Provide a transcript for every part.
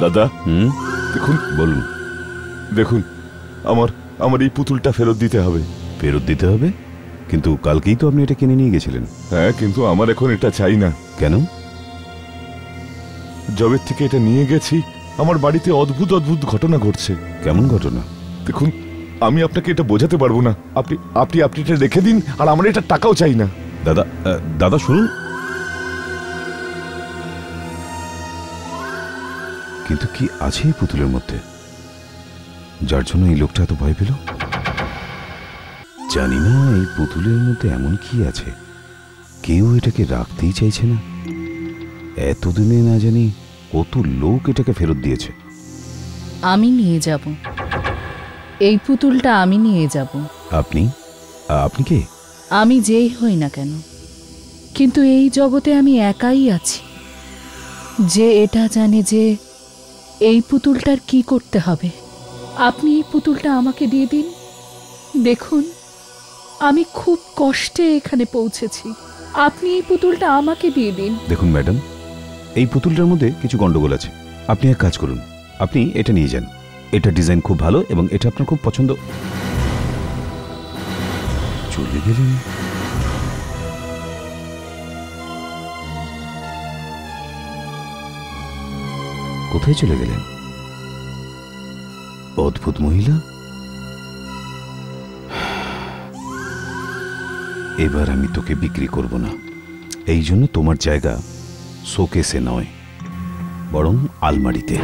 দাদা দেখুন, বলুন। দেখুন, আমার এই পুতুলটা ফেরত দিতে হবে। ফেরত দিতে হবে? কিন্তু কালকেই তো আপনি এটা কিনে নিয়ে গেছিলেন। হ্যাঁ, কিন্তু আমার এখন এটা চাই না। কেন? জবের থেকে এটা নিয়ে গেছি, আমার বাড়িতে অদ্ভুত অদ্ভুত ঘটনা ঘটছে। কেমন ঘটনা? দেখুন, আমি আপনাকে এটা বোঝাতে পারবো না। আপনি আপনি আপনি এটা রেখে দিন, আর আমার এটা টাকাও চাই না। দাদা, দাদা শুনুন। কিন্তু কি আছে এই পুতুলের মধ্যে যার জন্য এই লোকটা এত ভয় পেল? জানি না এই পুতুলের মধ্যে এমন কি আছে, কেউ এটাকে রাখতেই চাইছে না। এতদিনে না জানি কত লোক এটাকে ফেরত দিয়েছে। আমি নিয়ে যাব এই পুতুলটা, আমি নিয়ে যাব। আপনি? আপনি কে? আমি যেই হই না কেন, কিন্তু এই জগতে আমি একাই আছি যে এটা জানে যে এই পুতুলটার কি করতে হবে। আপনি এই পুতুলটা আমাকে দিয়ে দিন। দেখুন, আমি খুব কষ্টে এখানে পৌঁছেছি, আপনি এই পুতুলটা আমাকে দিয়ে দিন। দেখুন ম্যাডাম, এই পুতুলটার মধ্যে কিছু গন্ডগোল আছে। আপনি এক কাজ করুন, আপনি এটা নিয়ে যান। এটা ডিজাইন খুব ভালো এবং এটা আপনার খুব পছন্দ। চলে গেলেন। কোথায় চলে গেলেন? অদ্ভুত মহিলা। এবার আমি তোকে বিক্রি করব না। এই জন্য তোমার জায়গা শোকেসে নয়, বরং আলমারিতে।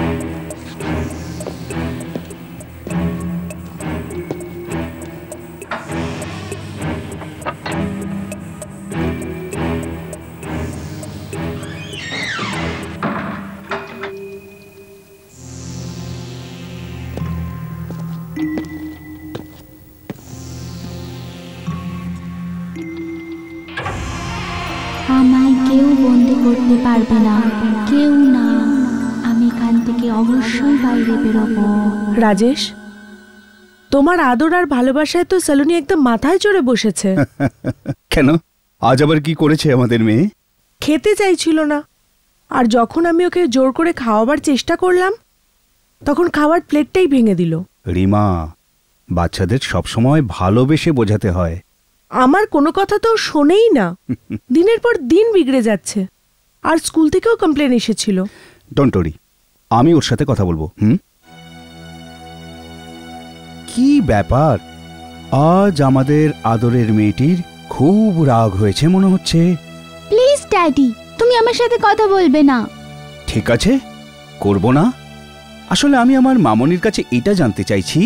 আমায় কেউ বন্দি করতে পারবে না, কেউ না। আমি এখান থেকে অবশ্যই বাইরে বেরোবো। রাজেশ, তোমার আদর আর ভালোবাসায় তো সালুনি একদম মাথায় চড়ে বসেছে। কেন, আজ আবার কি করেছে আমাদের মেয়ে? খেতে চাইছিল না, আর যখন আমি ওকে জোর করে খাওয়াবার চেষ্টা করলাম তখন খাওয়ার প্লেটটাই ভেঙে দিল। রিমা, বাচ্চাদের সবসময় ভালোবেসে বোঝাতে হয়। আমার কোনো কথা তো শোনেই না, দিনের পর দিন বিগড়ে যাচ্ছে। আর স্কুল থেকেও কমপ্লেন এসেছিল। ডোন্ট ওরি, আমি ওর সাথে কথা বলবো। কি ব্যাপার, আজ আমাদের আদরের মেয়েটির খুব রাগ হয়েছে মনে হচ্ছে। প্লিজ ড্যাডি, তুমি আমার সাথে কথা বলবে না? ঠিক আছে, করব না। আসলে আমি আমার মামনির কাছে এটা জানতে চাইছি,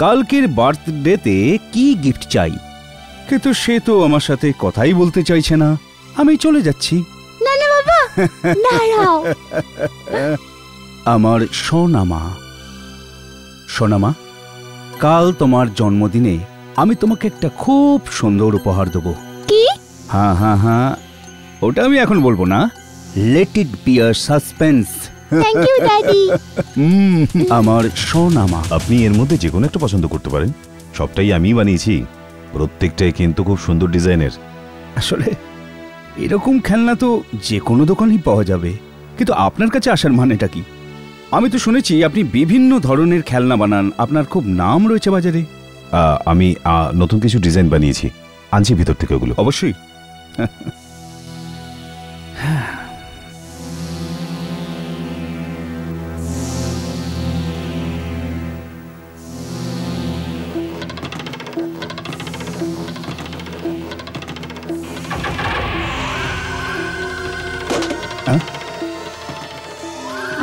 কালকের বার্থডেতে কি গিফট চাই। কিন্তু সে তো আমার সাথে কথাই বলতে চাইছে না। আমি চলে যাচ্ছি। না না বাবা, দাঁড়াও। আমার সোনামা, সোনামা, কাল তোমার জন্মদিনে আমি তোমাকে একটা খুব সুন্দর উপহার দেবো। কি? হ্যাঁ হ্যাঁ হ্যাঁ, ওটা আমি এখন বলবো না। Let it be a suspense. Thank you daddy. আমার সোনামা। আপনি এর মধ্যে যে কোনো একটা পছন্দ করতে পারেন। সবটাই আমি বানিয়েছি, প্রত্যেকটাই কিন্তু খুব সুন্দর ডিজাইনের। আসলে এরকম খেলনা তো যে কোনো দোকানেই পাওয়া যাবে, কিন্তু আপনার কাছে আসার মানেটা কি? আমি তো শুনেছি আপনি বিভিন্ন ধরনের খেলনা বানান, আপনার খুব নাম রয়েছে বাজারে। আমি নতুন কিছু ডিজাইন বানিয়েছি, আনছি ভিতর থেকে ওগুলো। অবশ্যই।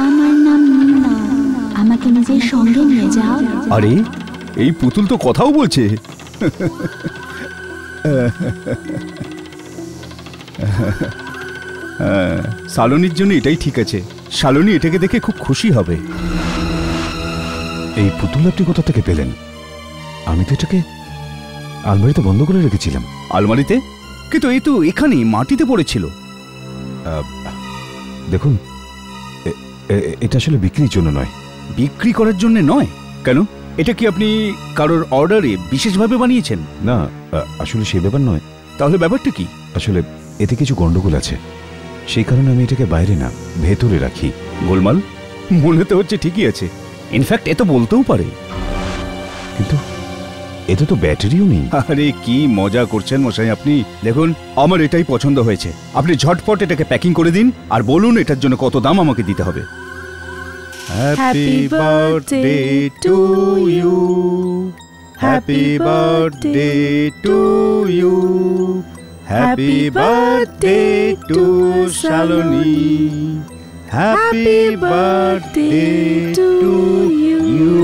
আমার নাম নীনা, আমাকে নিজের সঙ্গে নিয়ে যাও। আরে, এই পুতুল তো কথাও বলছে। সালনির জন্য এটাই ঠিক আছে। সালনি এটাকে দেখে খুব খুশি হবে। এই পুতুল আপনি কোথা থেকে পেলেন? আমি তো এটাকে আলমারিতে বন্ধ করে রেখেছিলাম। আলমারিতে? কিন্তু এই তো এখানেই মাটিতে পড়েছিল। দেখুন, এটা আসলে বিক্রির জন্য নয়। বিক্রি করার জন্য নয়? কেন, এটা কি আপনি কারোর অর্ডারে বিশেষভাবে বানিয়েছেন? না, আসলে সেই ব্যাপার নয়। তাহলে ব্যাপারটা কি? আসলে এতে কিছু গন্ডগোল আছে, সেই কারণে আমি এটাকে বাইরে না ভেতরে রাখি। গোলমাল? মনে তো হচ্ছে ঠিকই আছে, ইনফ্যাক্ট এ তো বলতেও পারে। কিন্তু এতে তো ব্যাটারিও নেই। আরে কি মজা করছেন মশাই আপনি। দেখুন আমার এটাই পছন্দ হয়েছে, আপনি ঝটপট এটাকে প্যাকিং করে দিন আর বলুন এটার জন্য কত দাম আমাকে দিতে হবে। Happy birthday to you, happy birthday to you, happy birthday to Shalini, happy birthday to you.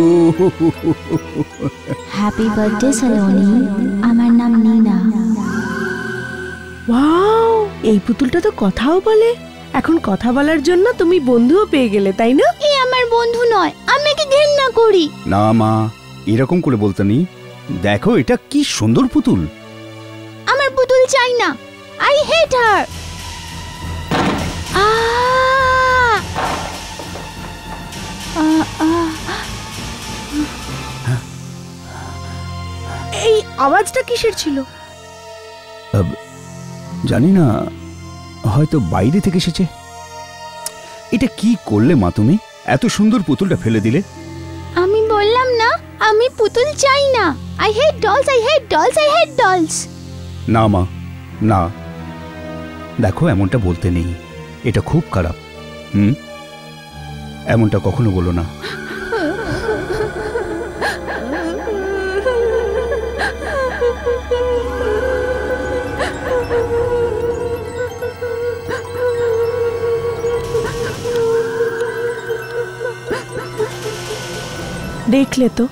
Happy birthday Saloni, আমার নাম নীনা। ওয়াও, এই পুতুলটা তো কথাও বলে। এখন কথা বলার জন্য তুমি বন্ধুও পেয়ে গেলে, তাই না? এই আমার বন্ধু নয়, আমি একে ঘেন্না করি। না মা, এরকম করে বলতে নেই। দেখো এটা কি সুন্দর পুতুল। আমার পুতুল চাই না, আই হেট হার। এই আওয়াজটা কিসের ছিল? জানি না, হয়তো বাইরে থেকে এসেছে। এটা কি করলে মা তুমি? এত সুন্দর পুতুলটা ফেলে দিলে। আমি বললাম না আমি পুতুল চাই না। I hate dolls, I hate dolls, I hate dolls. না মা, না, দেখো এমনটা বলতে নেই, এটা খুব খারাপ। এমনটা কখনো বলো না। দেখলে তো,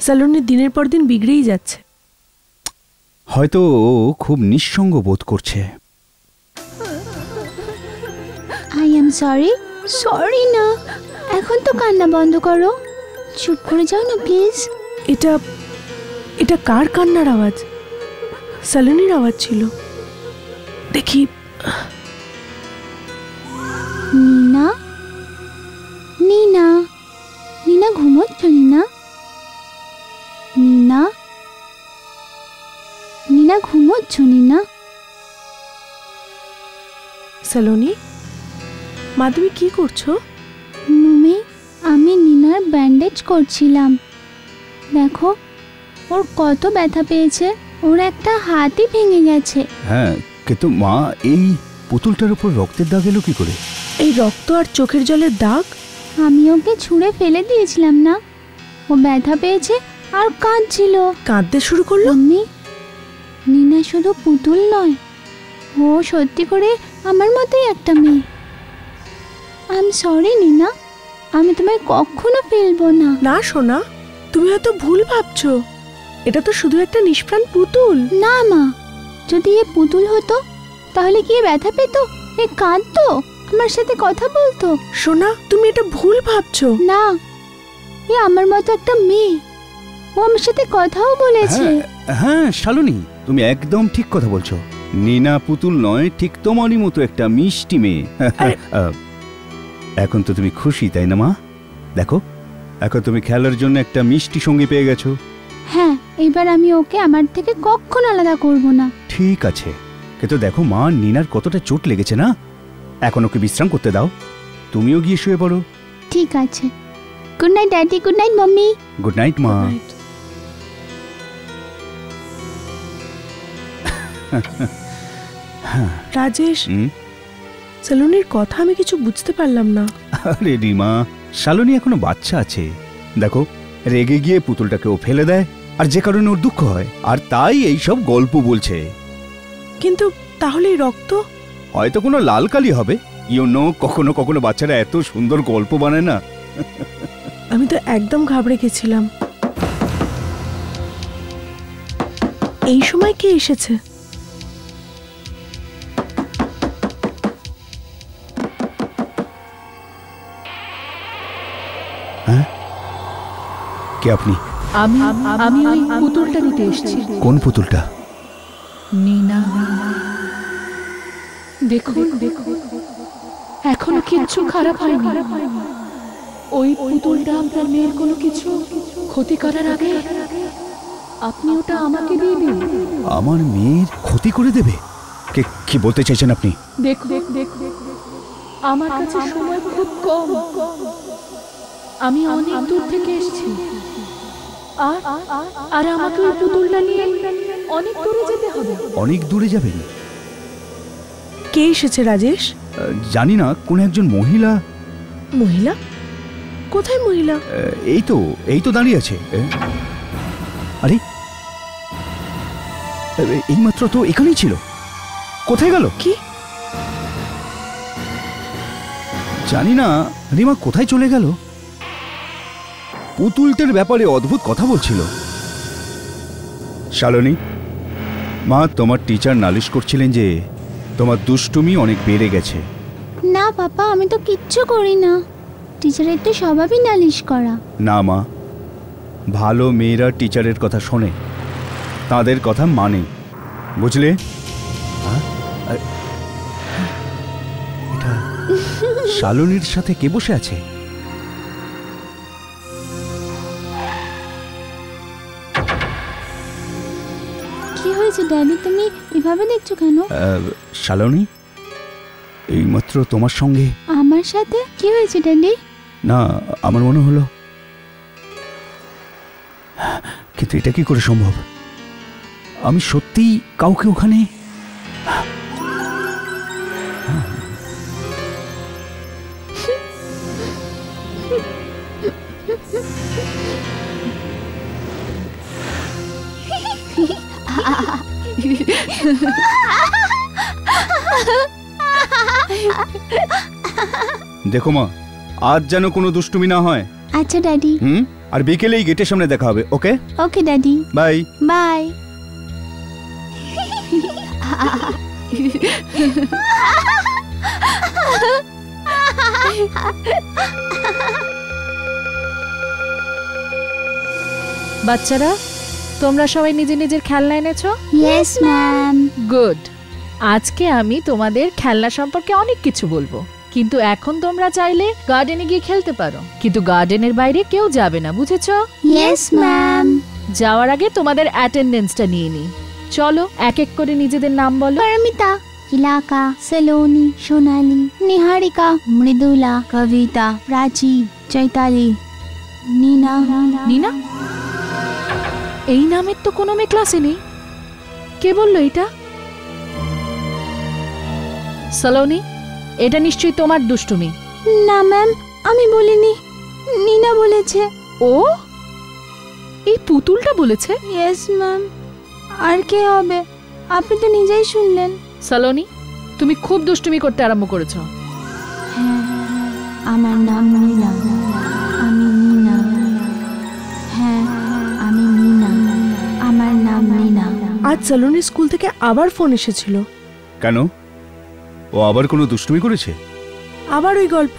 সালোনের দিনের পর দিন বিগড়েই যাচ্ছে। হয়তো ও খুব নিঃসঙ্গ বোধ করছে। I am sorry. সরি না, এখন তো কান্না বন্ধ করো, চুপ করে যাও না প্লিজ। এটা এটা কার কান্নার আওয়াজ? সালোনির আওয়াজ ছিল। দেখি। নীনা, নীনা, নীনা ঘুমোচ্ছ? নীনা, নীনা, নীনা ঘুমোচ্ছ? নীনা। সালোনি, মা তুমি কি করছো? মুমি, আমি নীনার ব্যান্ডেজ করছিলাম। দেখো ওর কত ব্যথা পেয়েছে, ওর একটা হাতই ভেঙে গেছে। হ্যাঁ, কিন্তু মা এই পুতুলটার উপর রক্তের দাগ এলো কি করে? এই রক্ত আর চোখের জলের দাগ? আমি ওকে ছুঁড়ে ফেলে দিয়েছিলাম না, ও ব্যথা পেয়েছে আর কাঁদছিল। কাঁদতে শুরু করলো? আমি, নীনা শুধু পুতুল নয়, ও সত্যি করে আমার মতোই একটা মেয়ে। আই এম সরি নীনা, আমি তোমায় কখনো ফেলবো না। না সোনা, তুমি হয়তো ভুল ভাবছো। এটা তো শুধু একটা নিষ্প্রাণ পুতুল। না মা, যদি এ পুতুল হতো তাহলে কি এ ব্যথা পেত, এ কাঁদতো, আমার সাথে কথা বলতো? সোনা, তুমি এটা ভুল ভাবছো। না, এ আমার মতো একটা মেয়ে, ও আমার সাথে কথাও বলেছে। হ্যাঁ শালনী, তুমি একদম ঠিক কথা বলছো। নীনা পুতুল নয়, ঠিক তোমারই মতো একটা মিষ্টি মেয়ে। এখন তো তুমি খুশি তাই না মা? দেখো এখন তুমি খেলার জন্য একটা মিষ্টি সঙ্গী পেয়ে গেছো। হ্যাঁ, এবার আমি ওকে আমার থেকে কখনো আলাদা করব না। ঠিক আছে, কিন্তু দেখো মা, নীনার কতটা চোট লেগেছে না, এখন ওকে বিশ্রাম করতে দাও। তুমিও গিয়ে শুয়ে পড়ো। ঠিক আছে। Good night daddy, good night mummy. Good night মা। রাজেশ, সালোনির কথা আমি কিছু বুঝতে পারলাম না। আরে রিমা, শালনী এখনো বাচ্চা আছে। দেখো রেগে গিয়ে পুতুলটাকে ও ফেলে দেয়, আর যে কারণে ওর দুঃখ হয়, আর তাই এই সব গল্প বলছে। কিন্তু তাহলে এই রক্ত? হয়তো কোনো লাল কালি হবে। কখনো কখনো বাচ্চারা এত সুন্দর গল্প বানায় না। আমি তো একদম ঘাবড়ে গেছিলাম। এই সময় কে এসেছে? হ্যাঁ, কে আপনি? আমি ওই পুতুলটা নিতে এসেছি। কোন পুতুলটা? নীনা। দেখুন, এখনো কিচ্ছু খারাপ হয়নি। ওই পুতুলটা আপনার মেয়ের কোনো কিছু ক্ষতি করার আগে আপনি ওটা আমাকে দিয়ে দিন। আমার মেয়ের ক্ষতি করে দেবে? কি বলতে চাইছেন আপনি? দেখুন, আমার কাছে সময় খুব কম। আমি অনেক দূর থেকে এসেছি, আর আর আমাকে ওই পুতুলটা নিয়ে অনেক দূরে যেতে হবে। অনেক দূরে যাবেন? কে এসেছে রাজেশ? জানি না, কোন একজন মহিলা। মহিলা? কোথায় মহিলা? এই তো দাঁড়িয়ে আছে। আরে এইমাত্র তো এখানেই ছিল, কোথায় গেল? কি জানি না রিমা কোথায় চলে গেল। পুতুলটার ব্যাপারে অদ্ভুত কথা বলছিল। শালনী, মা তোমার টিচার নালিশ করছিলেন যে তোমার দুষ্টুমি অনেক বেড়ে গেছে। না পাপা, আমি তো কিচ্ছু করি না। টিচারের তো স্বভাবই নালিশ করা। না মা, ভালো মেয়েরা টিচারের কথা শোনে, তাদের কথা মানে, বুঝলে? এটা শালনীর সাথে কে বসে আছে? কি হয়েছে ড্যাডি, তুমি এভাবে দেখছো কেন? শালনী, এইমাত্র তোমার সঙ্গে। আমার সাথে কি হয়েছে ড্যাডি? না, আমার মনে হলো, কিন্তু এটা কি করে সম্ভব? আমি সত্যিই কাউকে ওখানে। দেখো মা, আজ যেন কোনো দুষ্টুমি না হয়। আচ্ছা ড্যাডি। আর বিকেলেই গেটের সামনে দেখা হবে। ওকে ওকে ড্যাডি, বাই। বাই। বাচ্চারা, তোমরা সবাই নিজে নিজের খেলনা এনেছো? Yes ma'am. গুড। আজকে আমি তোমাদের খেলনা সম্পর্কে অনেক কিছু বলবো, কিন্তু এখন তোমরা চাইলে গার্ডেনে গিয়ে খেলতে পারো, কিন্তু গার্ডেনের বাইরে কেউ যাবে না, বুঝেছো? Yes ma'am. যাওয়ার আগে তোমাদের অ্যাটেন্ডেন্সটা নিয়ে নি। চলো এক এক করে নিজেদের নাম বলো। परमिता, इलाका, सलोनी, सोनाली, निहारिका, मृदुला, कविता, प्राची, चैताली, नीना। নীনা? এই নামের তো কোনো মেয়ে ক্লাসে নেই। কে বললো এটা? সলোনি, এটা নিশ্চয়ই তোমার দুষ্টুমি। না ম্যাম, আমি বলিনি, নীনা বলেছে। ও, এই পুতুলটা বলেছে? Yes ma'am. আর কে হবে? আপনি তো নিজেই শুনলেন। সলোনি, তুমি খুব দুষ্টুমি করতে আরম্ভ করেছো। হ্যাঁ, আমার নাম নীনা, আমি নীনা। হ্যাঁ, আমি নীনা, আমার নাম নীনা। আজ সলোনির স্কুল থেকে আবার ফোন এসেছিল। কেন? ও আবার কোনো দুষ্টুমি করেছে? আবার ওই গল্প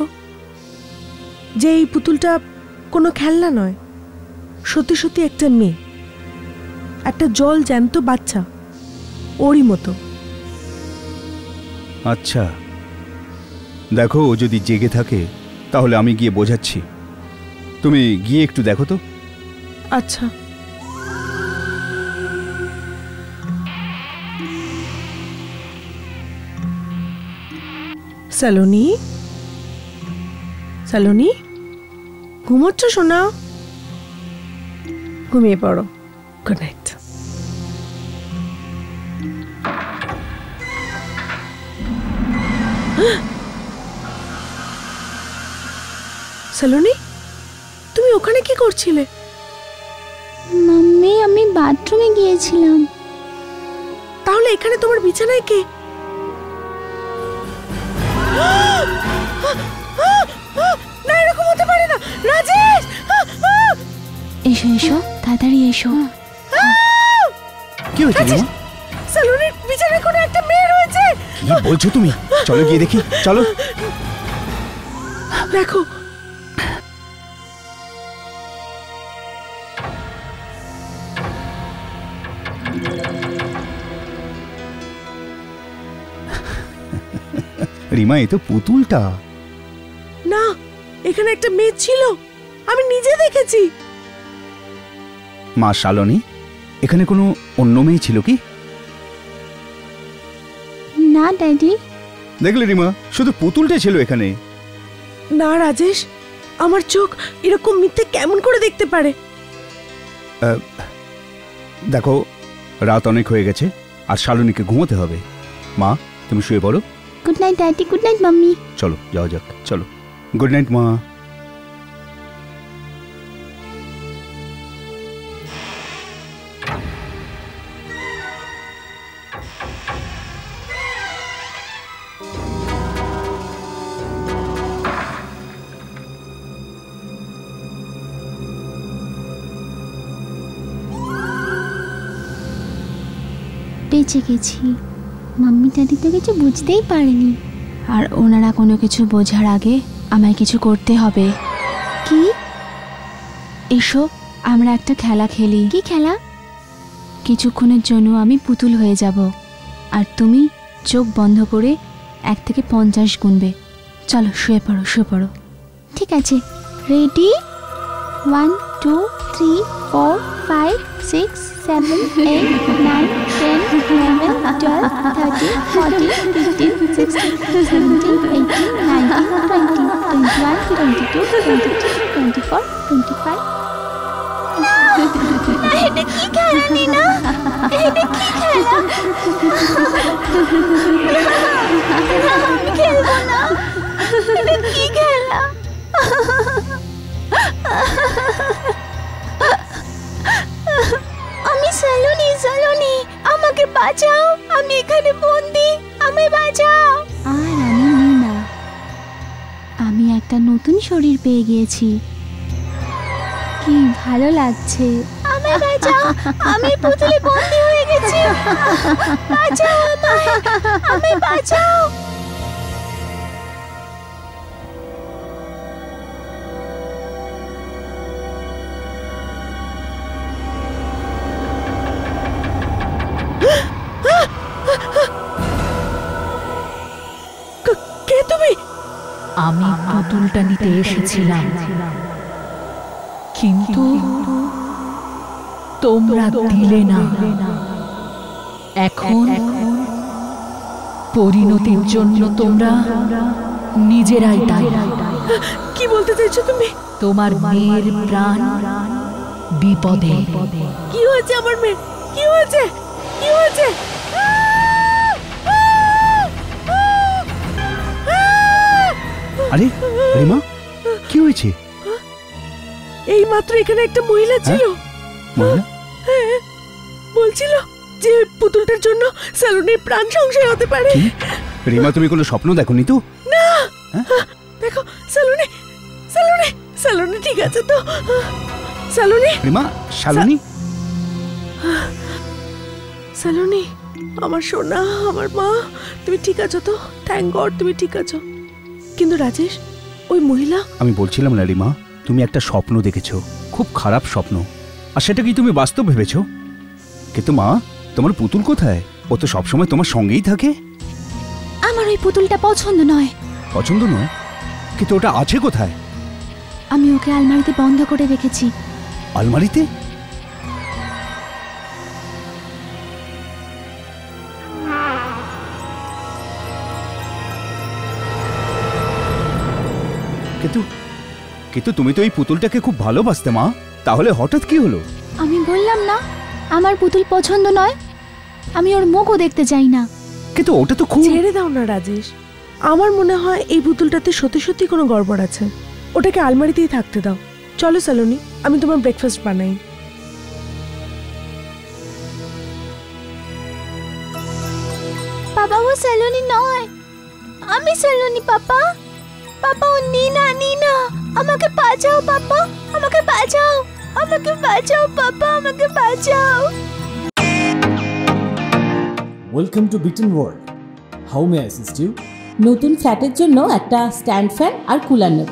যে এই পুতুলটা কোনো খেলনা নয়, সত্যি সত্যি একটা মেয়ে, একটা জল জ্যান্ত বাচ্চা, ওরই মতো। আচ্ছা, দেখো ও যদি জেগে থাকে তাহলে আমি গিয়ে বোঝাচ্ছি, তুমি গিয়ে একটু দেখো তো। আচ্ছা। সলোনি, সলোনি, ঘুমোচ্ছ সোনা? ঘুমিয়ে পড়ো। Good night. সলোনি, তুমি ওখানে কি করছিলে? মাম্মি, আমি বাথরুমে গিয়েছিলাম। তাহলে এখানে তোমার বিছানায় কে? না, এরকম হতে পারে না। রাজেশ, এসো এসো, তাড়াতাড়ি এসো। কি হয়েছে রিমা? সলোনির বিছানায় কোনো একটা মেয়ে রয়েছে। কি বলছো তুমি? চলো গিয়ে দেখি, চলো। দেখো, রিমা, এ তো পুতুলটা। না, এখানে একটা মেয়ে ছিল, আমি নিজে দেখেছি। মা শালনী, এখানে কোনো অন্য মেয়ে ছিল কি? না ড্যাডি। দেখলে রিমা, শুধু পুতুলটা ছিল এখানে। না রাজেশ, আমার চোখ এরকম মিথ্যে কেমন করে দেখতে পারে? দেখো, রাত অনেক হয়ে গেছে আর শালুনিকে ঘুমোতে হবে। মা, তুমি শুয়ে পড়ো। Good night daddy, good night mummy. চলো যাওয়া যাক, চলো। গুড নাইট মা। বেঁচে গেছি। মাম্মি দাদি তো কিছু বুঝতেই পারেনি, আর ওনারা কোনো কিছু বোঝার আগে আমায় কিছু করতে হবে। কি? এসো আমরা একটা খেলা খেলি। কি খেলা? কিছুক্ষণের জন্য আমি পুতুল হয়ে যাব, আর তুমি চোখ বন্ধ করে 1 থেকে 50 গুনবে। চলো শুয়ে পড়ো, শুয়ে পড়ো। ঠিক আছে, রেডি? 1 2 3 4 5 6 7 8 9 10 11 12 13 14 15 16 17 18 19 20 21 22 23 24 25। এটা কি খেলা নিনা? এটা কি খেলা? আমি খেলবো না। এটা কি খেলা? আমি সালুনি, সালুনি আমাকে বাঁচাও, আমি এখানে বন্দি, আমি বাঁচাও। আর আমি নিনা, আমি একটা নতুন শরীর পেয়ে গিয়েছি। কি ভালো লাগছে। আমায় বাঁচাও, আমি পুতুলে বন্দি হয়ে গেছি। বাঁচাও আমায়, আমায় বাঁচাও। কে তুমি? আমি পুতুলটা নিতে এসেছিলাম, কিন্তু তোমরা দিলে না। এখন পরিণতির জন্য তোমরা নিজেরাই দায়ী। কি বলতে চাইছো তুমি? তোমার মেয়ের প্রাণ বিপদে। কি হয়েছে আমার মেয়ে? কি হয়েছে? কি হয়েছে? আরে রিমা, কি হয়েছে? এই মাত্র এখানে একটা মহিলা ছিল। মহিলা? হ্যাঁ, বলছিল যে পুতুলটার জন্য সালুনির প্রাণ সংশয় হতে পারে। রিমা, তুমি কোনো স্বপ্ন দেখোনি তো? না, দেখো সালুনি, সালুনি, সালুনি ঠিক আছে তো? সালুনি, রিমা, শালুনি, সালুনি আমার সোনা, আমার মা, তুমি ঠিক আছো তো? থ্যাংক গড তুমি ঠিক আছো। কিন্তু রাজেশ, ওই মহিলা। আমি বলছিলাম না রিমা, তুমি একটা স্বপ্ন দেখেছো, খুব খারাপ স্বপ্ন, আর সেটা কি তুমি বাস্তব ভেবেছো? কিন্তু মা, তোমার পুতুল কোথায়? ও তো সবসময় তোমার সঙ্গেই থাকে। আমার ওই পুতুলটা পছন্দ নয়। পছন্দ নয়? কিন্তু ওটা আছে কোথায়? আমি ওকে আলমারিতে বন্ধ করে রেখেছি। আলমারিতে? কিন্তু তুমি তো এই পুতুলটাকে খুব ভালোবাসতে মা, তাহলে হঠাৎ কি হলো? আমি বললাম না আমার পুতুল পছন্দ নয়, আমি ওর মুখও দেখতে চাই না। কিন্তু ওটা তো খুব। ছেড়ে দাও না রাজেশ, আমার মনে হয় এই পুতুলটাতে সত্যি সত্যি কোনো গড়বড় আছে। ওটাকে আলমারিতেই থাকতে দাও। চলো সালুনি, আমি তোমার ব্রেকফাস্ট বানাই। বাবা, ও সালুনি নয়, আমি সালুনি। পাপা, পাপা, ও নিনা, নিনা আমাকে বাঁচাও। পাপা আমাকে বাঁচাও, আমাকে বাঁচাও। পাপা আমাকে বাঁচাও। Welcome to Beaton world. How may I assist you? নতুন ফ্ল্যাটের জন্য একটা স্ট্যান্ড ফ্যান আর কুলার নেব।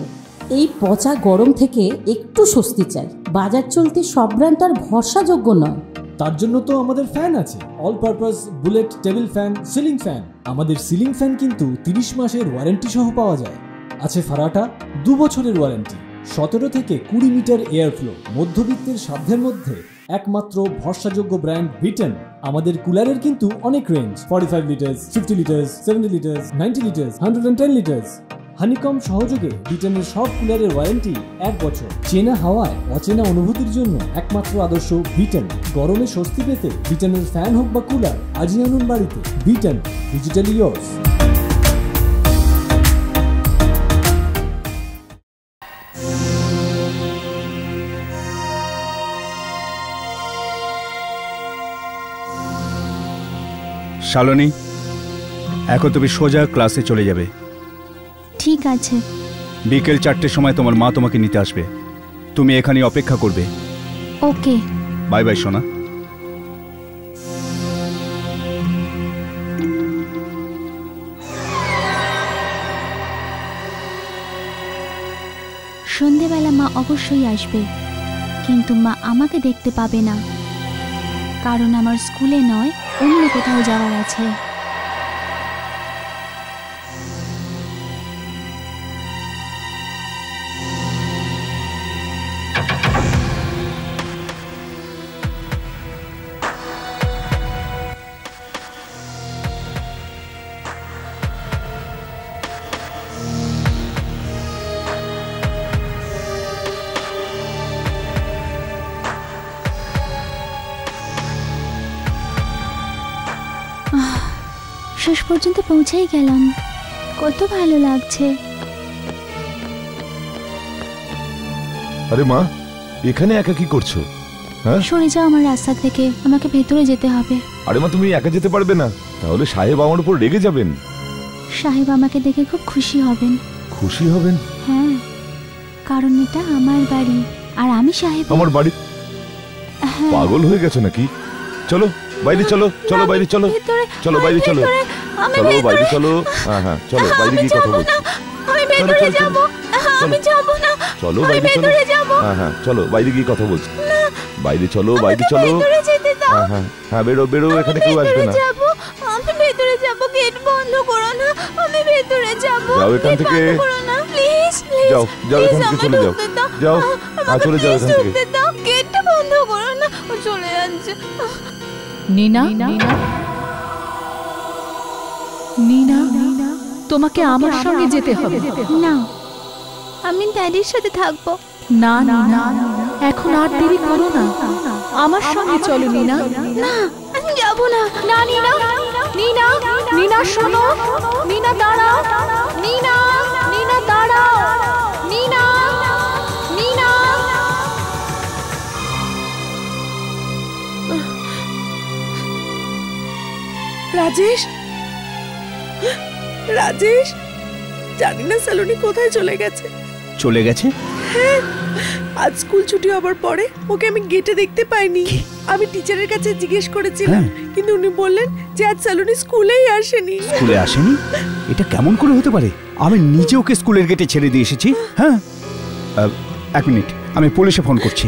এই পচা গরম থেকে একটু স্বস্তি চাই। বাজার চলতে সব ব্র্যান্ড তো আর ভরসাযোগ্য নয়। তার জন্য তো আমাদের ফ্যান আছে, all purpose bullet table fan, ceiling fan. আমাদের সিলিং ফ্যান কিন্তু 30 মাসের ওয়ারেন্টি সহ পাওয়া যায়। আছে ফারাটা 2 বছরের ওয়ারেন্টি, 17 থেকে 20 মিটার এয়ার ফ্লো, মধ্যবিত্তের সাধ্যের মধ্যে একমাত্র ভরসাযোগ্য ব্র্যান্ড বিটন। আমাদের কুলারের কিন্তু অনেক range, 45 litres, 50 litres, 70 litres, 90 litres, 110 litres. Honeycomb সহযোগে ব্রিটেনের সব কুলারের ওয়ারেন্টি 1 বছর। চেনা হাওয়ায় অচেনা অনুভূতির জন্য একমাত্র আদর্শ ব্রিটেন। গরমে স্বস্তি পেতে ব্রিটেনের ফ্যান হোক বা কুলার, আজই আনুন বাড়িতে। Britain, digitally yours. শালনী, এখন তুমি সোজা ক্লাসে চলে যাবে। ঠিক আছে। বিকেল 4টের সময় তোমার মা তোমাকে নিতে আসবে। তুমি এখানে অপেক্ষা করবে। ওকে। বাই বাই সোনা। সন্ধেবেলা মা অবশ্যই আসবে, কিন্তু মা আমাকে দেখতে পাবে না, কারণ আমার স্কুলে নয়, অন্য কোথাও যাওয়ার আছে। শেষ পর্যন্ত পৌঁছেই গেলাম, কত ভালো লাগছে। আরে মা, এখানে একা কি করছো? হ্যাঁ, সরে যাও আমার রাস্তা থেকে, আমাকে ভেতরে যেতে হবে। আরে মা, তুমি একা যেতে পারবে না, তাহলে সাহেব আমার উপর রেগে যাবেন। সাহেব আমাকে দেখে খুব খুশি হবেন। খুশি হবেন? হ্যাঁ, কারণ এটা আমার বাড়ি আর আমি সাহেব। আমার বাড়ি? পাগল হয়ে গেছো নাকি? চলো বাইরে, চলো চলো বাইরে, চলো চলো বাইরে, চলো চলো বাইরে, চলো। হ্যাঁ হ্যাঁ, চলো বাইরে গিয়ে কথা বলছি। আমি ভেতরে যাব। আমি যাব না। চলো বাইরে, চলো। হ্যাঁ হ্যাঁ, চলো বাইরে গিয়ে কথা বলছি। বাইরে চলো, বাইরে চলো। হ্যাঁ হ্যাঁ হ্যাঁ, বেরো বেরো, এখানে কেউ আসবে না। আমি ভেতরে যাব, গেট বন্ধ করো না। আমি ভেতরে যাব। যাও এখান থেকে, প্লিজ যাও যাও এখান থেকে, চলে যাও যাও। হ্যাঁ, চলে যাও এখান থেকে। গেটটা বন্ধ করো না, ও চলে যাচ্ছে। নীনা, নীনা, তোমাকে আমার সঙ্গে যেতে হবে। না, আমি ড্যাডির সাথে থাকবো। না না, এখন আর দেরি করো না, আমার সঙ্গে চলো নীনা। না, আমি যাবো না। না নীনা, নীনা, নীনা শোনো, নীনা দাঁড়াও, নীনা, নীনা দাঁড়াও, নীনা, নীনা। রাজেশ, রাজেশ, জানি না সালোনি কোথায় চলে গেছে। চলে গেছে? হ্যাঁ, আজ স্কুল ছুটি হবার পরে ওকে আমি গেটে দেখতে পাইনি। আমি টিচারের কাছে জিজ্ঞেস করেছিলাম, কিন্তু উনি বললেন যে আজ সালোনি স্কুলেই আসেনি। স্কুলে আসেনি? এটা কেমন করে হতে পারে? আমি নিজে ওকে স্কুলের গেটে ছেড়ে দিয়ে এসেছি। হ্যাঁ, 1 মিনিট, আমি পুলিশে ফোন করছি।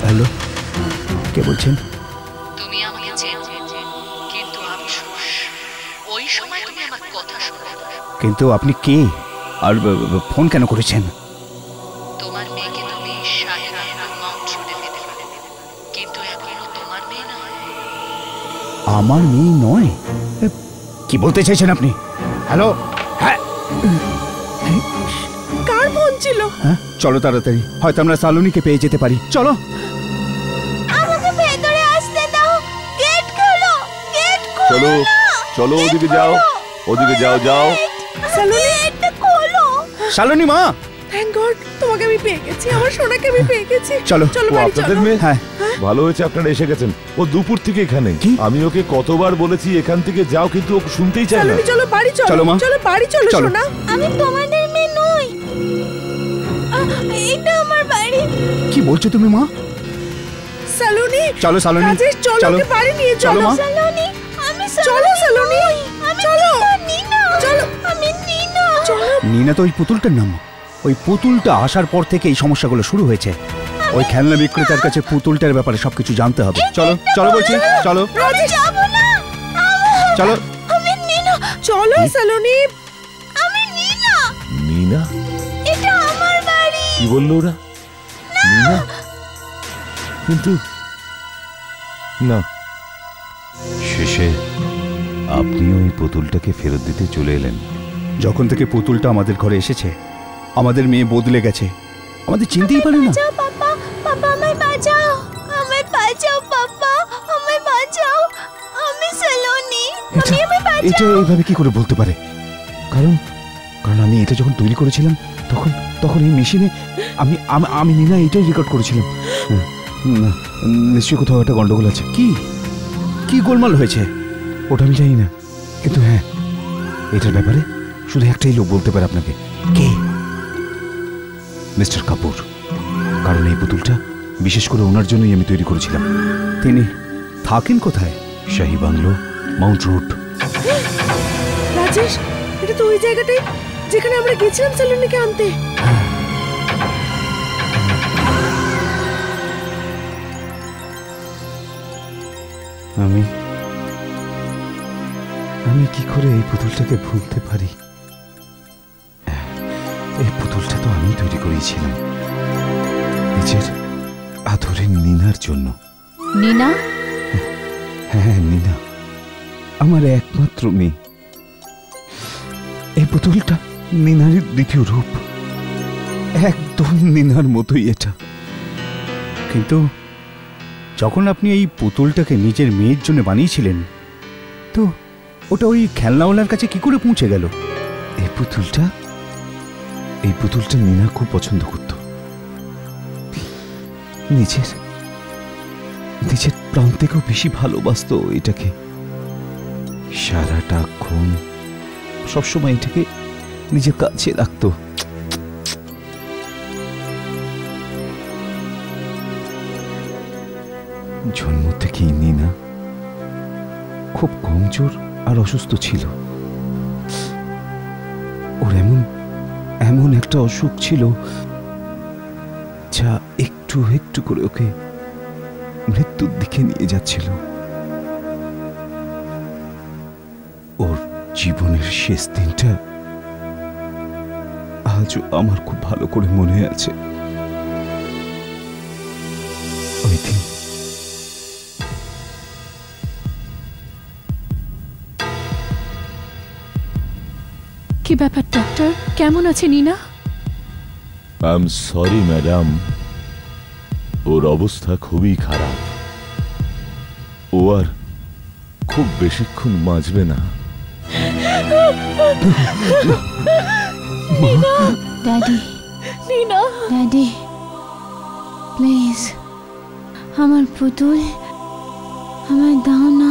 হ্যালো, কে বলছেন? তুমি আমাকে চেনো, কিন্তু আফসোস ওই সময় তুমি আমার কথা শোনো। কিন্তু আপনি কে, আর ফোন কেন করেছেন? তোমার মেয়েকে তুমি সাহেবের মাউন্ট রোডে পেতে পারো, কিন্তু এখনো তোমার মেয়ে নয়। আমার মেয়ে নয়? কি বলতে চাইছেন আপনি? হ্যালো, হ্যাঁ, কার ফোন ছিল? হ্যাঁ, চলো তাড়াতাড়ি, হয়তো আমরা সালোনিকে পেয়ে যেতে পারি। চলো। আমাকে ভেতরে আসতে দাও। গেট খোলো, গেট খোলো। চলো চলো, ওদিকে যাও, ওদিকে যাও, যাও। সালোনি, গেটটা খোলো। শালনী মা, থ্যাংক গড, তোমাকে আমি পেয়ে গেছি, আমার সোনাকে আমি পেয়ে গেছি। চলো। চলো ও বাড়ি আপনাদের চলো। মেয়ে? হ্যাঁ। ভালো হয়েছে আপনারা এসে গেছেন। ও দুপুর থেকে এখানে। কি? আমি ওকে কতবার বলেছি এখান থেকে যাও, কিন্তু ও শুনতেই চায় না। সালোনি, চলো বাড়ি চলো। চলো মা। চলো বাড়ি চলো চলো। সোনা। আমি তোমাদের মেয়ে নই, এটা আমার বাড়ি। কি বলছো তুমি মা? সালোনি, চলো সালোনি, রাজেশ, চলো চলো। ওকে বাড়ি নিয়ে চলো চলো। মা। সালোনি, আমি চলো সালোনি, আমি চলো। নিনা, চলো। আমি নিনা। চলো। নীনা তো ওই পুতুলটার নাম। ওই পুতুলটা আসার পর থেকে এই সমস্যাগুলো শুরু হয়েছে। ওই খেলনা বিক্রেতার কাছে পুতুলটার ব্যাপারে সবকিছু জানতে হবে। চলো চলো বলছি, চলো আমি যাবো না। চলো। আমি নিনা। চলো সালোনি, নীনা, এটা আমার বাড়ি। কি বললো ওরা? নীনা? কিন্তু না। শেষে আপনিও ওই পুতুলটাকে ফেরত দিতে চলে এলেন। যখন থেকে পুতুলটা আমাদের ঘরে এসেছে আমাদের মেয়ে বদলে গেছে, আমাদের চিনতেই পারে না। বাঁচাও পাপা, পাপা আমায় বাঁচাও, আমায় বাঁচাও পাপা, আমায় বাঁচাও, আমি সলোনি, আমি আমায় এটা বাঁচাও। এইভাবে কি করে বলতে পারে? কারণ কারণ আমি এটা যখন তৈরি করেছিলাম তখন তখন এই মেশিনে আমি আমি নীনা এটাই রেকর্ড করেছিলাম। না, নিশ্চয়ই কোথাও একটা গন্ডগোল আছে। কি কি গোলমাল হয়েছে? ওটা আমি জানি না, কিন্তু হ্যাঁ, এটার ব্যাপারে শুধু একটাই লোক বলতে পারে আপনাকে। কে? মিস্টার কাপুর। কারণ এই পুতুলটা বিশেষ করে ওনার জন্যই আমি তৈরি করেছিলাম। তিনি থাকেন কোথায়? শাহী বাংলো, মাউন্ট রোড। রাজেশ, এটা তো ওই জায়গাটাই যেখানে আমরা গেছিলাম সেলুনিকে আনতে। আমি আমি কি করে এই পুতুলটাকে ভুলতে পারি? এই পুতুলটা তো আমি তৈরি করেছিলাম নিজের আদরের নীনার জন্য। নীনা? হ্যাঁ, নীনা আমার একমাত্র মেয়ে। এই পুতুলটা নীনার দ্বিতীয় রূপ, একদম নীনার মতোই এটা। কিন্তু যখন আপনি এই পুতুলটাকে নিজের মেয়ের জন্য বানিয়েছিলেন তো ওটা ওই খেলনাওয়ালার কাছে কি করে পৌঁছে গেল? এই পুতুলটা নীনা খুব পছন্দ করত। নিজের প্রাণ থেকেও বেশি ভালোবাসতো এটাকে। সারাটাক্ষণ সবসময় এটাকে নিজের কাছে রাখতো। জন্ম থেকেই নীনা খুব কমজোর আর অসুস্থ ছিল। ওর এমন একটা অসুখ ছিল যা একটু একটু করে ওকে মৃত্যুর দিকে নিয়ে যাচ্ছিল। ওর জীবনের শেষ দিনটা আজও আমার খুব ভালো করে মনে আছে। ওই দিন কি ব্যাপার ডক্টর, কেমন আছে Nina? I am sorry madam, ওর অবস্থা খুবই খারাপ। ও আর খুব বেশিক্ষণ বাঁচবে না। ড্যাডি, নীনা, ড্যাডি প্লিজ আমার পুতুল আমায় দাও না।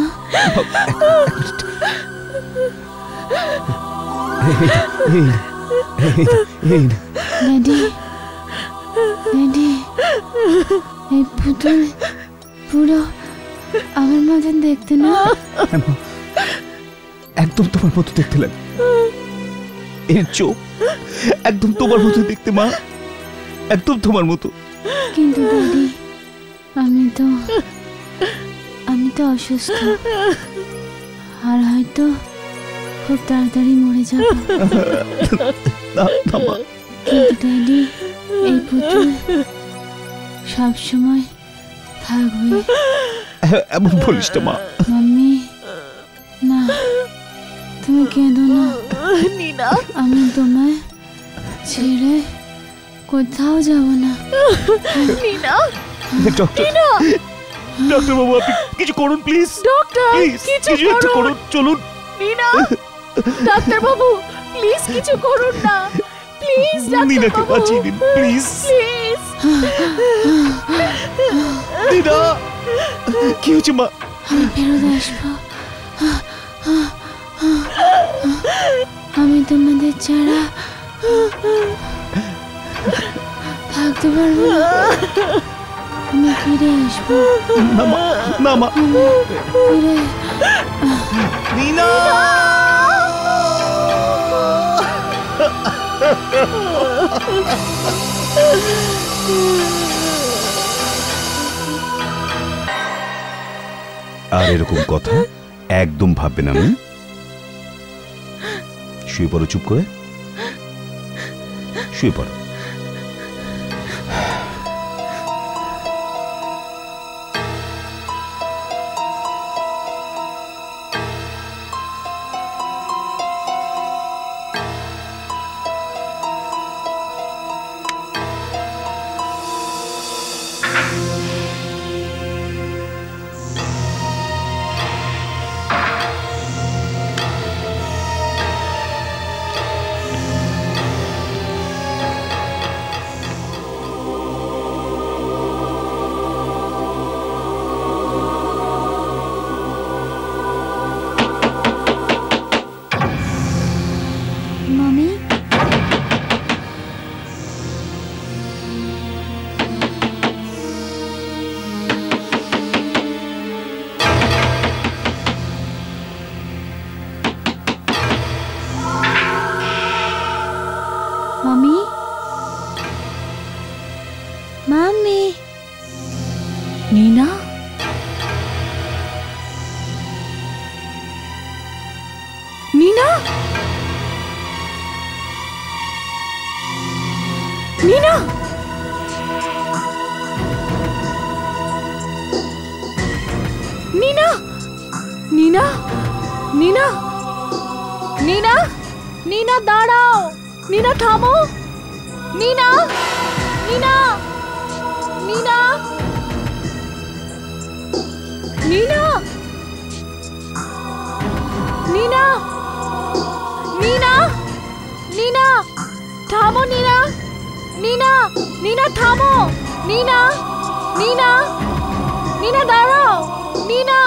ড্যাডি, ড্যাডি এই পুতুল পুরো আমার মতন দেখতে না? একদম তোমার মতো দেখতে লাগে। এর চোখ একদম তোমার মতো দেখতে মা, একদম তোমার মতো। কিন্তু ড্যাডি আমি তো অসুস্থ আর হয়তো খুব তাড়াতাড়ি মরে যাব। কিন্তু ড্যাডি এই পুতুল সবসময় থাকবে। এমন বলিস না মা। মাম্মি না, তুমি কেঁদো না। নীনা, আমি তোমায় ছেড়ে কোথাও যাব না। নীনা, ডক্টর বাবু, আপনি কিছু করুন প্লিজ। ডক্টর কিছু একটা করুন, চলুন। নীনা, ডাক্তার বাবু প্লিজ কিছু করুন না, প্লিজ নীনাকে বাঁচিয়ে দিন প্লিজ। প্লিজ। নীনা, কি হচ্ছে মা? আমি ফেরত আসবো। আমি তোমাদের ছাড়া থাকতে পারবো না। আমি ফিরে আসবো। না মা, আমি ফিরে নীনা। আর এরকম কথা একদম ভাববে না। শুয়ে পড়ো চুপ করে। শুয়ে পড়ো। মামি, মামি, মামি, নীনা, নীনা, নীনা, নীনা, নীনা, নীনা, নীনা, নীনা দাঁড়াও, নীনা থামো, নীনা, নীনা, নীনা, নীনা, নীনা, নীনা, নীনা থামো, নীনা, নীনা, নীনা থামো, নীনা, নীনা, নীনা দাঁড়াও, নীনা,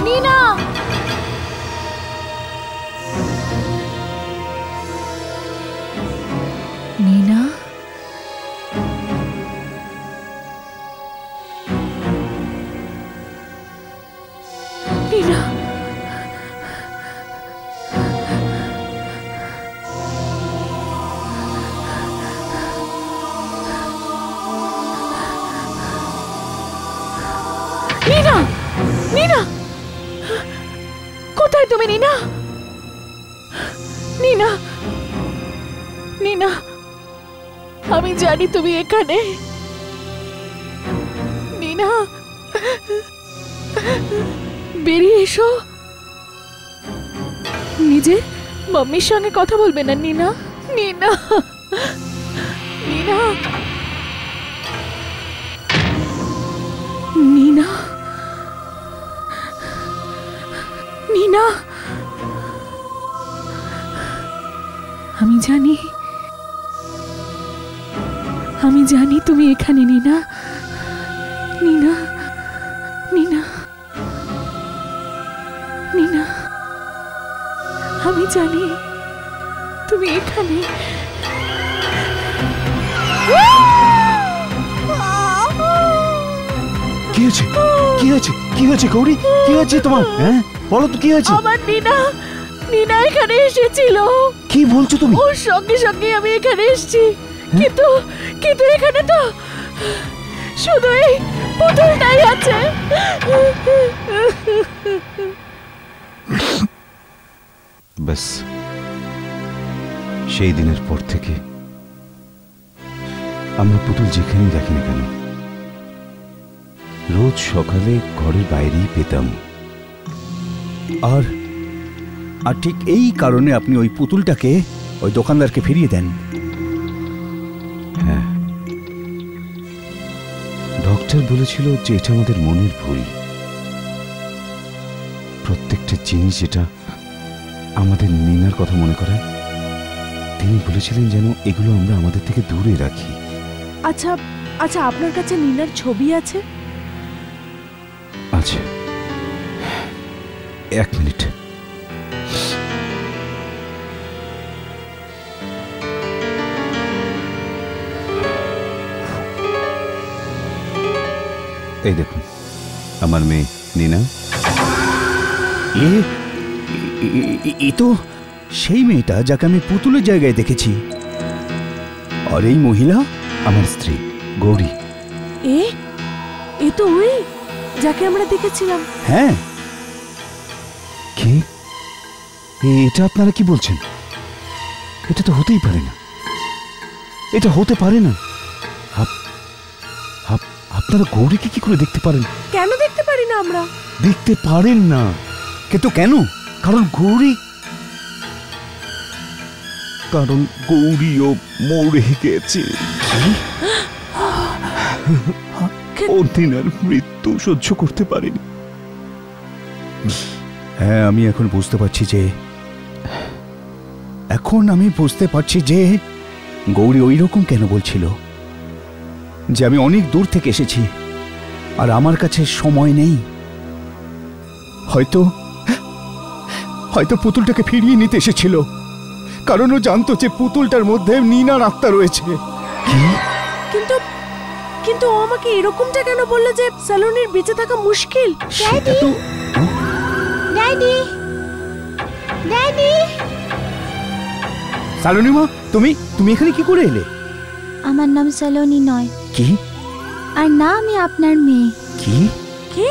নীনা, নীনা, নীনা, নীনা, নীনা, কোথায় তুমি নীনা? নীনা, নীনা, আমি জানি তুমি এখানে। নীনা, বেরিয়ে এসো। নিজে মাম্মির সঙ্গে কথা বলবে না নীনা? নীনা, নীনা, নীনা, নীনা, আমি জানি, আমি জানি তুমি এখানে নীনা, নীনা, নীনা, নীনা, আমি জানি তুমি এখানে। কি হয়েছে? কি হয়েছে? কি হয়েছে গৌরী? কি হয়েছে তোমার? হ্যাঁ বলো তো কি হয়েছে? আমার নীনা, নীনা এখানে এসেছিল। কি বলছো তুমি? ওর সঙ্গে সঙ্গে আমি এখানে এসেছি, কিন্তু কিন্তু এখানে তো শুধু এই পুতুলটাই আছে। ব্যাস সেই দিনের পর থেকে আমরা পুতুল যেখানেই দেখি না কেন রোজ সকালে ঘরের বাইরেই পেতাম। আর আর ঠিক এই কারণে আপনি ওই পুতুলটাকে ওই দোকানদারকে ফিরিয়ে দেন। হ্যাঁ, ডক্টর বলেছিল যে এটা আমাদের মনের ভুল। প্রত্যেকটা জিনিস যেটা আমাদের নীনার কথা মনে করায়, তিনি বলেছিলেন যেন এগুলো আমরা আমাদের থেকে দূরে রাখি। আচ্ছা আচ্ছা, আপনার কাছে নীনার ছবি আছে? আচ্ছা, 1 মিনিট। এই দেখুন আমার মেয়ে নীনা। এ তো সেই মেয়েটা যাকে আমি পুতুলের জায়গায় দেখেছি। আর এই মহিলা আমার স্ত্রী গৌরী। এ তো ওই যাকে আমরা দেখেছিলাম। হ্যাঁ। কি? এটা আপনারা কি বলছেন? এটা তো হতেই পারে না, এটা হতে পারে না। আপনারা গৌরীকে কি করে দেখতে পারেন? কেন দেখতে পারি না আমরা? দেখতে পারেন না কিন্তু কেন? কারণ গৌরীও মরে গেছে। ও নীনার মৃত্যু সহ্য করতে পারেনি। হ্যাঁ, আমি এখন বুঝতে পারছি যে গৌরী ওই রকম কেন বলছিল, যে আমি অনেক দূর থেকে এসেছি আর আমার কাছে সময় নেই। হয়তো পুতুলটাকে ফিরিয়ে নিতে এসেছিল, কারণ ও জানতো যে পুতুলটার মধ্যে নীনার আত্মা রয়েছে। কিন্তু কিন্তু ও আমাকে এরকমটা কেন বললো যে সালোনির বেঁচে থাকা মুশকিল? সেটা তো ড্যাডি, ড্যাডি। সালোনি মা, তুমি এখানে কি করে এলে? আমার নাম সালোনি নয়। কি? আর না আমি আপনার মেয়ে। কি কি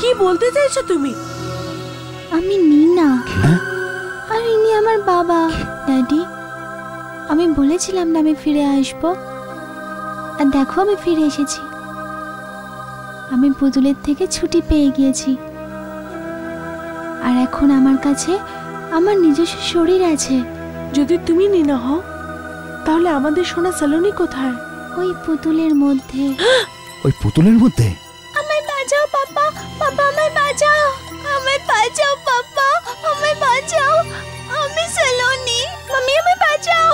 কি বলতে চাইছো তুমি? আমি নীনা, হ্যাঁ? আর ইনি আমার বাবা। ড্যাডি, আমি বলেছিলাম না আমি ফিরে আসবো, আর দেখো আমি ফিরে এসেছি। আমি পুতুলের থেকে ছুটি পেয়ে গিয়েছি, আর এখন আমার কাছে আমার নিজস্ব শরীর আছে। যদি তুমি নীনা হও, তাহলে আমাদের সোনা সালোনি কোথায়? ওই পুতুলের মধ্যে। ওই পুতুলের মধ্যে? আমায় বাঁচাও পাপা, পাপা আমায় বাঁচাও, আমায় বাঁচাও পাপা, আমায় বাঁচাও। আমি সালোনি, মাম্মি আমায় বাঁচাও।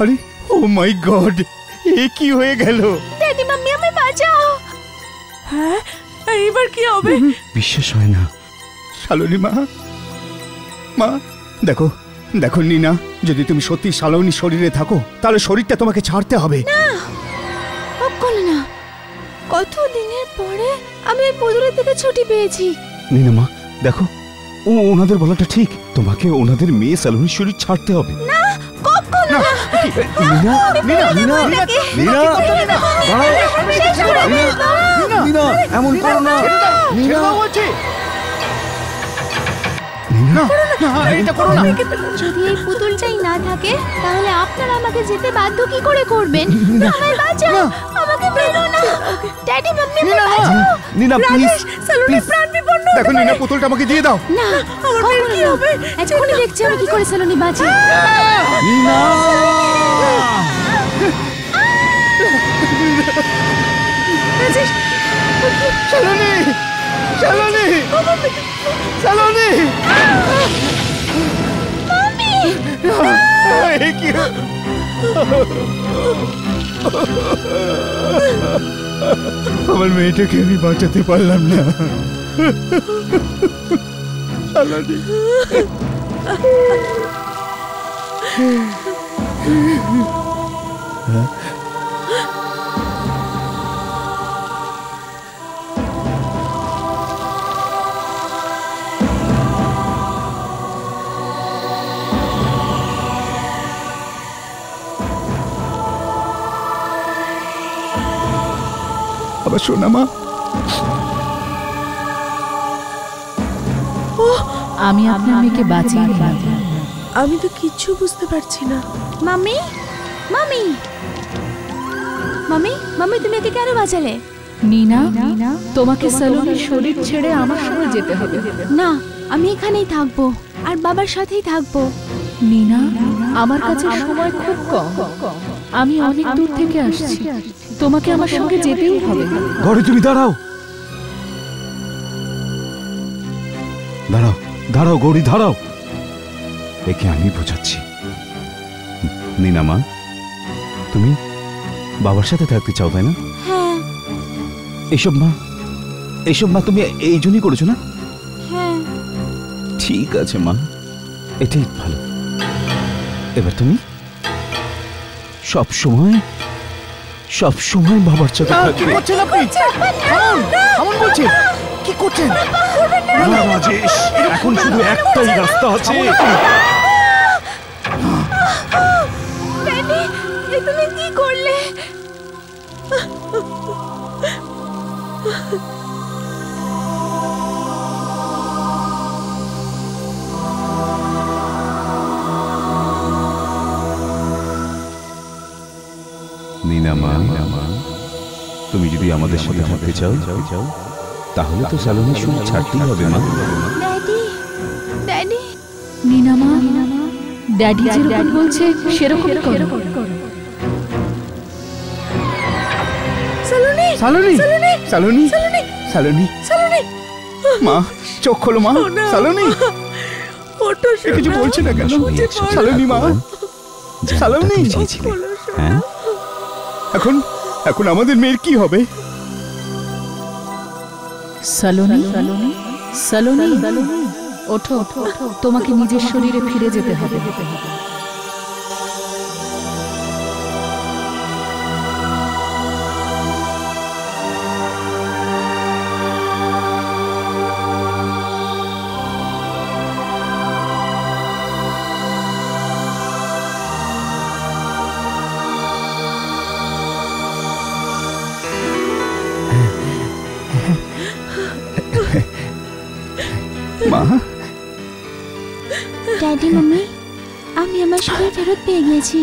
আরে ও মাই গড, এ কি হয়ে গেল? ড্যাডি, মাম্মি আমায় বাঁচাও। হ্যাঁ, এইবার কি হবে? বিশ্বাস হয় না। শালনী মা, দেখো নীনা, যদি তুমি সত্যি শালনী শরীরে থাকো, তাহলে শরীরটা তোমাকে ছাড়তে হবে। না, কখনো না। কত দিনের পরে আমি ওই পুতুলের থেকে ছুটি পেয়েছি। নীনা মা, দেখো ওনাদের বলাটা ঠিক, তোমাকে ওনাদের মেয়ে সালোনির শরীর ছাড়তে হবে। না, কখনো না। নীনা, এমন করো না। যদি এই পুতুলটাই না থাকে, তাহলে আপনারা আমাকে যেতে বাধ্য কি করে করবেন? আমায় বাঁচাও, আমাকে ফেলো না। ড্যাডি, মাম্মি আমায় বাঁচাও। নীনা প্লিজ, সালোনির প্রাণ বিপন্ন। দেখো নীনা, পুতুলটা আমাকে দিয়ে দাও। না, আমার মেয়ের কি হবে? এক্ষুনি দেখছি আমি কি করে সালোনি বাঁচি। নীনা। শালনী, আমার মেয়েটাকে আমি বাঁচাতে পারলাম না। শালনী, আবার শোনা মা, আমি আপনার মেয়েকে বাঁচিয়ে নিলাম। আমি তো কিচ্ছু বুঝতে পারছি না। মাম্মি, মাম্মি, মাম্মি, মাম্মি, তুমি একে কেন বাঁচালে? নীনা, তোমাকে সালোনির শরীর ছেড়ে আমার সঙ্গে যেতে হবে। না, আমি এখানেই থাকবো, আর বাবার সাথেই থাকবো। নীনা, আমার কাছে সময় খুব কম, আমি অনেক দূর থেকে আসছি, তোমাকে আমার সঙ্গে যেতেই হবে। ঘরে তুমি দাঁড়াও, দাঁড়াও গৌরী, দাঁড়াও। একে আমি বোঝাচ্ছি। নীনা মা, তুমি বাবার সাথে থাকতে চাও, তাই না? হ্যাঁ, এইসব মা তুমি এই জন্যই করেছো না? হ্যাঁ। ঠিক আছে মা, এটাই ভালো। এবার তুমি সব সময় বাবার সাথে থাকবে। কি করছেন আপনি? থামুন বলছি। কি করছেন? রাজেশ, এখন শুধু একটাই রাস্তা আছে। ড্যাডি, তুমি কি করলে? আমাদের সাথে থাকতে চাও তাহলে তো স্যালনের শরীর ছাড়তেই হবে মা। ড্যাডি ড্যাডি নিনা মা, ড্যাডি যেরকম বলছে সেরকম করো। সালোনি সালোনি সালোনি সালোনি সালোনি মা, চোখ খোলো মা। সালোনি ওঠো সে কিছু বলছে না কেন? সালোনি মা, সালোনি। হ্যাঁ, এখন এখন আমাদের মেয়ের কি হবে? সালোনি, সালোনি, ওঠো, তোমাকে নিজের শরীরে ফিরে যেতে হবে। মা, ড্যাডি মাম্মি, আমি আমার শরীর ফেরত পেয়ে গেছি।